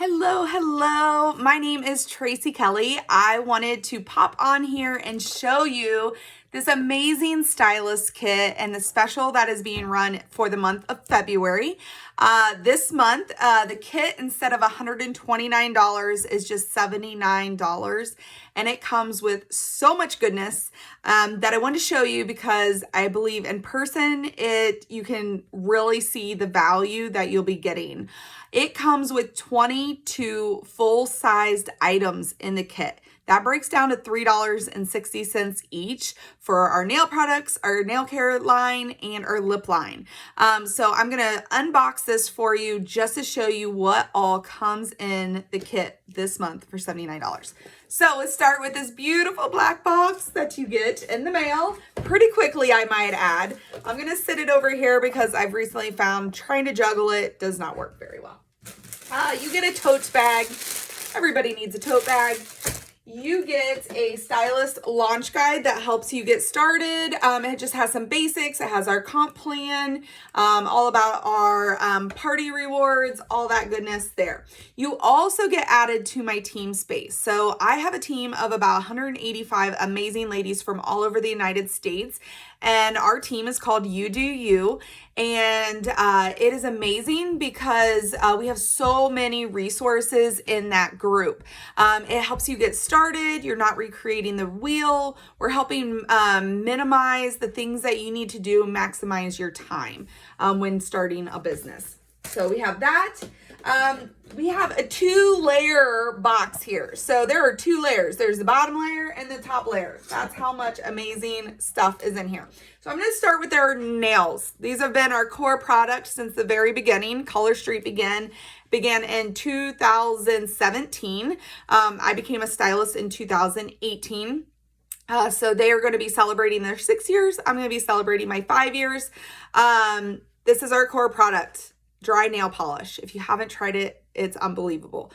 Hello. My name is Tracy Kelly. I wanted to pop on here and show you this amazing stylist kit and the special that is being run for the month of February. This month, the kit instead of $129 is just $79. And it comes with so much goodness that I want to show you because I believe in person you can really see the value that you'll be getting. It comes with 22 full-sized items in the kit. That breaks down to $3.60 each for our nail products, our nail care line, and our lip line. So I'm going to unbox this for you just to show you what all comes in the kit this month for $79. So let's start with this beautiful black box that you get in the mail pretty quickly, I might add. I'm going to sit it over here because I've recently found trying to juggle it does not work very well. You get a tote bag. Everybody needs a tote bag. You get a stylist launch guide that helps you get started. It just has some basics. It has our comp plan, all about our party rewards, all that goodness there. You also get added to my team space. So I have a team of about 185 amazing ladies from all over the United States. And our team is called You Do You. And it is amazing because we have so many resources in that group. It helps you get started. You're not recreating the wheel. We're helping minimize the things that you need to do, maximize your time when starting a business. So we have that. We have a 2-layer box here. So there are 2 layers. There's the bottom layer and the top layer. That's how much amazing stuff is in here. So I'm going to start with our nails. These have been our core products since the very beginning. Color Street began in 2017. I became a stylist in 2018. So they are going to be celebrating their 6 years. I'm going to be celebrating my 5 years. This is our core product. Dry nail polish. If you haven't tried it, it's unbelievable.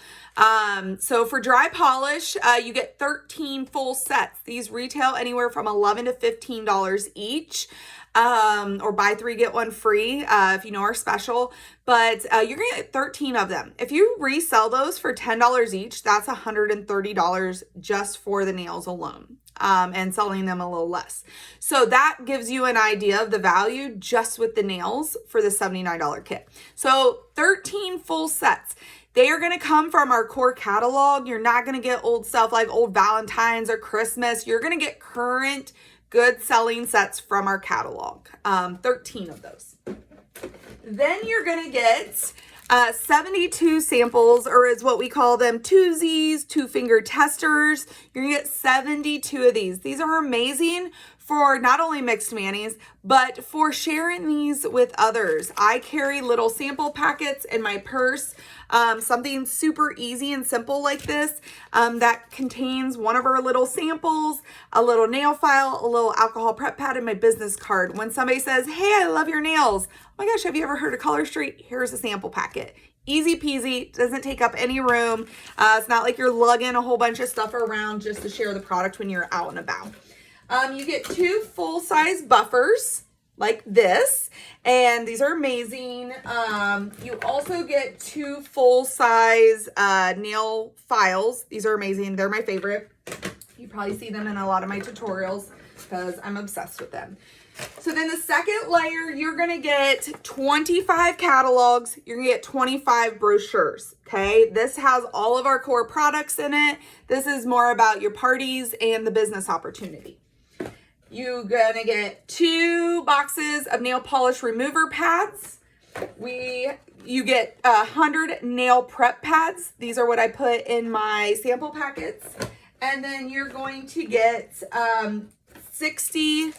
So for dry polish, you get 13 full sets. These retail anywhere from $11 to $15 each. Or buy 3, get 1 free, if you know our special, but you're gonna get 13 of them. If you resell those for $10 each, that's $130 just for the nails alone. And selling them a little less. So that gives you an idea of the value just with the nails for the $79 kit. So 13 full sets. They are going to come from our core catalog. You're not going to get old stuff like old Valentine's or Christmas. You're going to get current good selling sets from our catalog. 13 of those. Then you're going to get 72 samples, or is what we call them, twosies, 2-finger testers. You're gonna get 72 of these. These are amazing for not only mixed manis, but for sharing these with others. I carry little sample packets in my purse, something super easy and simple like this that contains one of our little samples, a little nail file, a little alcohol prep pad, and my business card. When somebody says, hey, I love your nails. Oh my gosh, have you ever heard of Color Street? Here's a sample packet. Easy peasy, doesn't take up any room. It's not like you're lugging a whole bunch of stuff around just to share the product when you're out and about. You get 2 full-size buffers like this, and these are amazing. You also get 2 full-size nail files. These are amazing. They're my favorite. You probably see them in a lot of my tutorials because I'm obsessed with them. So then the second layer, you're going to get 25 catalogs. You're going to get 25 brochures, okay? This has all of our core products in it. This is more about your parties and the business opportunity. You're going to get 2 boxes of nail polish remover pads. You get 100 nail prep pads. These are what I put in my sample packets. And then you're going to get 60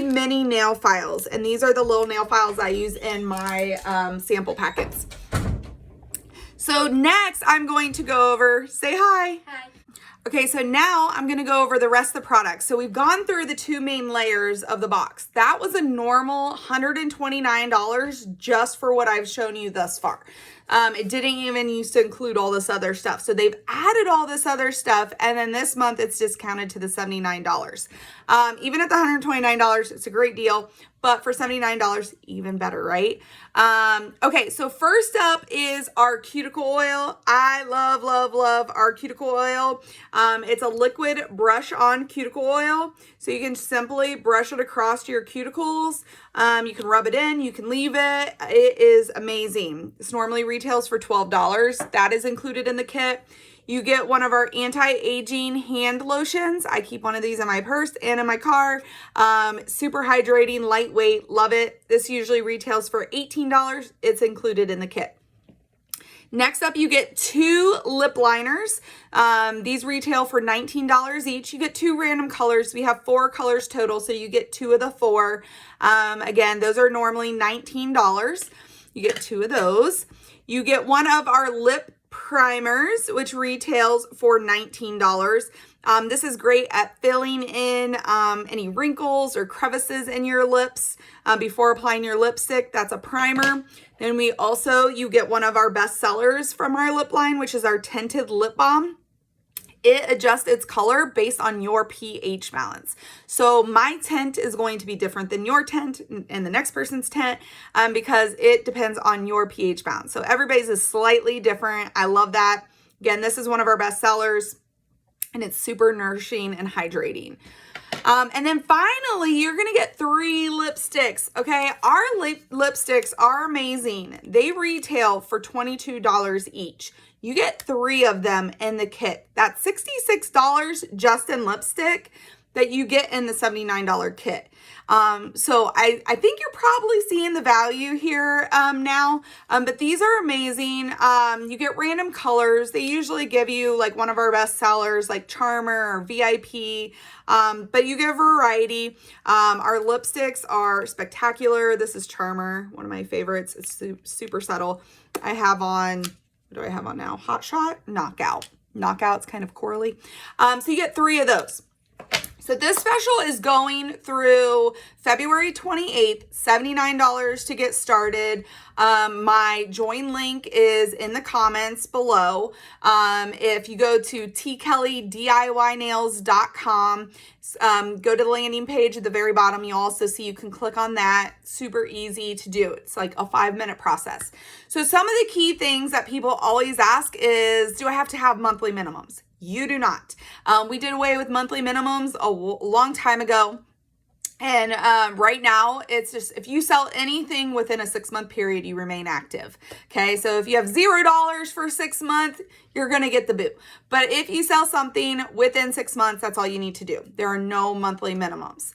mini nail files. And these are the little nail files I use in my sample packets. So next I'm going to go over, say hi. Hi. Okay, so now I'm going to go over the rest of the products. So we've gone through the 2 main layers of the box. That was a normal $129 just for what I've shown you thus far. It didn't even used to include all this other stuff. So they've added all this other stuff, and then this month it's discounted to the $79. Even at the $129, it's a great deal. but for $79, even better, right? Okay, so first up is our cuticle oil. I love, love, love our cuticle oil. It's a liquid brush on cuticle oil. So you can simply brush it across your cuticles. You can rub it in, you can leave it. It is amazing. This normally retails for $12. That is included in the kit. You get one of our anti-aging hand lotions. I keep one of these in my purse and in my car. Super hydrating, lightweight, love it. This usually retails for $18. It's included in the kit. Next up, you get 2 lip liners. These retail for $19 each. You get 2 random colors. We have 4 colors total, so you get 2 of the 4. Again, those are normally $19. You get 2 of those. You get one of our lip primers, which retails for $19. This is great at filling in any wrinkles or crevices in your lips before applying your lipstick. That's a primer. Then you get one of our best sellers from our lip line, which is our tinted lip balm. It adjusts its color based on your pH balance. So my tint is going to be different than your tint and the next person's tint because it depends on your pH balance. So everybody's is slightly different. I love that. Again, this is one of our best sellers and it's super nourishing and hydrating. And then finally, you're going to get 3 lipsticks. Okay. Our lipsticks are amazing. They retail for $22 each. You get 3 of them in the kit. That's $66 just in lipstick that you get in the $79 kit. So I think you're probably seeing the value here now, but these are amazing. You get random colors. They usually give you like one of our best sellers like Charmer or VIP, but you get a variety. Our lipsticks are spectacular. This is Charmer, one of my favorites. It's super subtle. I have on... What do I have on now? Hot Shot, Knockout. Knockout's kind of corally. So you get 3 of those. So this special is going through February 28th, $79 to get started. My join link is in the comments below. If you go to tkellydiynails.com, go to the landing page at the very bottom. You'll also see you can click on that. Super easy to do. It's like a 5-minute process. So some of the key things that people always ask is, do I have to have monthly minimums? You do not. We did away with monthly minimums a long time ago. And right now, it's just if you sell anything within a 6-month period, you remain active. Okay, so if you have $0 for 6 months, you're going to get the boo. But if you sell something within 6 months, that's all you need to do. There are no monthly minimums.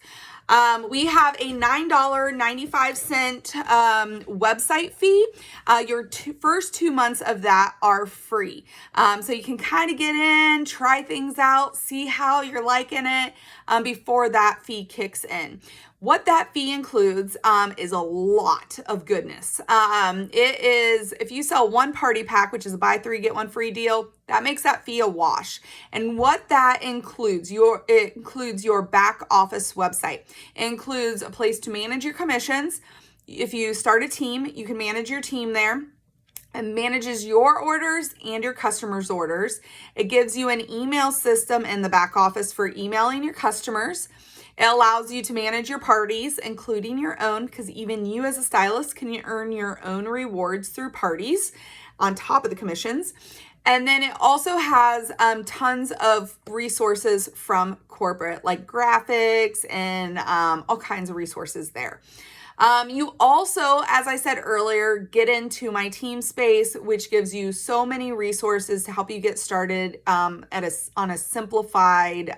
We have a $9.95 website fee. Your first 2 months of that are free. So you can kind of get in, try things out, see how you're liking it before that fee kicks in. What that fee includes is a lot of goodness. It is, if you sell one party pack, which is a buy 3, get 1 free deal, that makes that fee a wash. And what that includes, it includes your back office website. It includes a place to manage your commissions. If you start a team, you can manage your team there. It manages your orders and your customers' orders. It gives you an email system in the back office for emailing your customers. It allows you to manage your parties, including your own, because even you as a stylist can earn your own rewards through parties on top of the commissions. And then it also has tons of resources from corporate, like graphics and all kinds of resources there. You also, as I said earlier, get into my team space, which gives you so many resources to help you get started on a simplified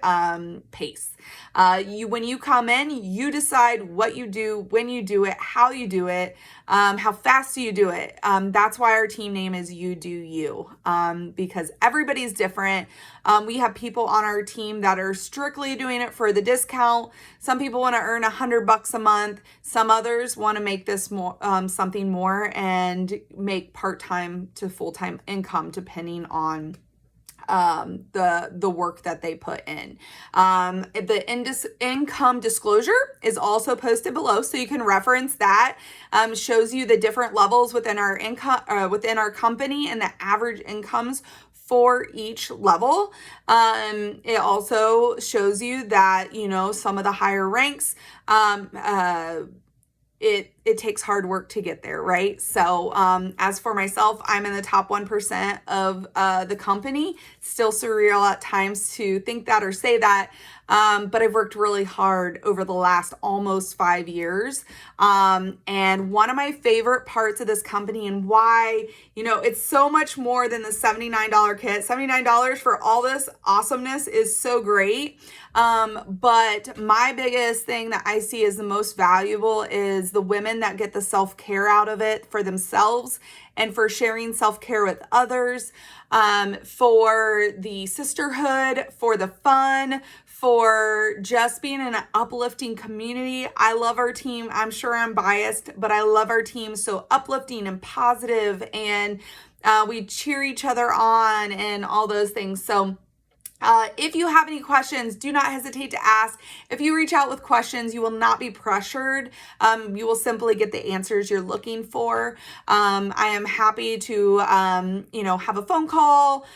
pace. When you come in, you decide what you do, when you do it, how you do it, how fast do you do it. That's why our team name is You Do You, because everybody's different. We have people on our team that are strictly doing it for the discount. Some people want to earn $100 a month. Some others want to make this more, something more and make part-time to full-time income depending on the work that they put in. The income disclosure is also posted below, so you can reference that. Shows you the different levels within our income, within our company, and the average incomes for each level. It also shows you that, some of the higher ranks, it takes hard work to get there, right? So as for myself, I'm in the top 1% of the company. Still surreal at times to think that or say that, but I've worked really hard over the last almost 5 years. And one of my favorite parts of this company and why, it's so much more than the $79 kit. $79 for all this awesomeness is so great. But my biggest thing that I see as the most valuable is the women that get the self-care out of it for themselves and for sharing self-care with others, for the sisterhood, for the fun, for just being in an uplifting community. I love our team. I'm sure I'm biased, but I love our team. So uplifting and positive, and we cheer each other on and all those things. So if you have any questions, do not hesitate to ask. If you reach out with questions, you will not be pressured. You will simply get the answers you're looking for. I am happy to, have a phone call.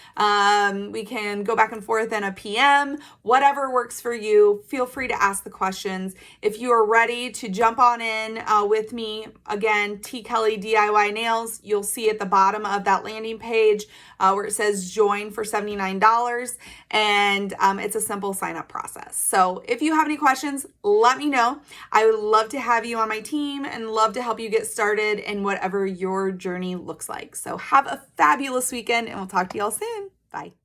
We can go back and forth in a PM, whatever works for you. Feel free to ask the questions. If you are ready to jump on in with me, again, T. Kelly DIY Nails, you'll see at the bottom of that landing page where it says join for $79. And it's a simple sign up process. So if you have any questions, let me know. I would love to have you on my team and love to help you get started in whatever your journey looks like. So have a fabulous weekend and we'll talk to y'all soon. Bye.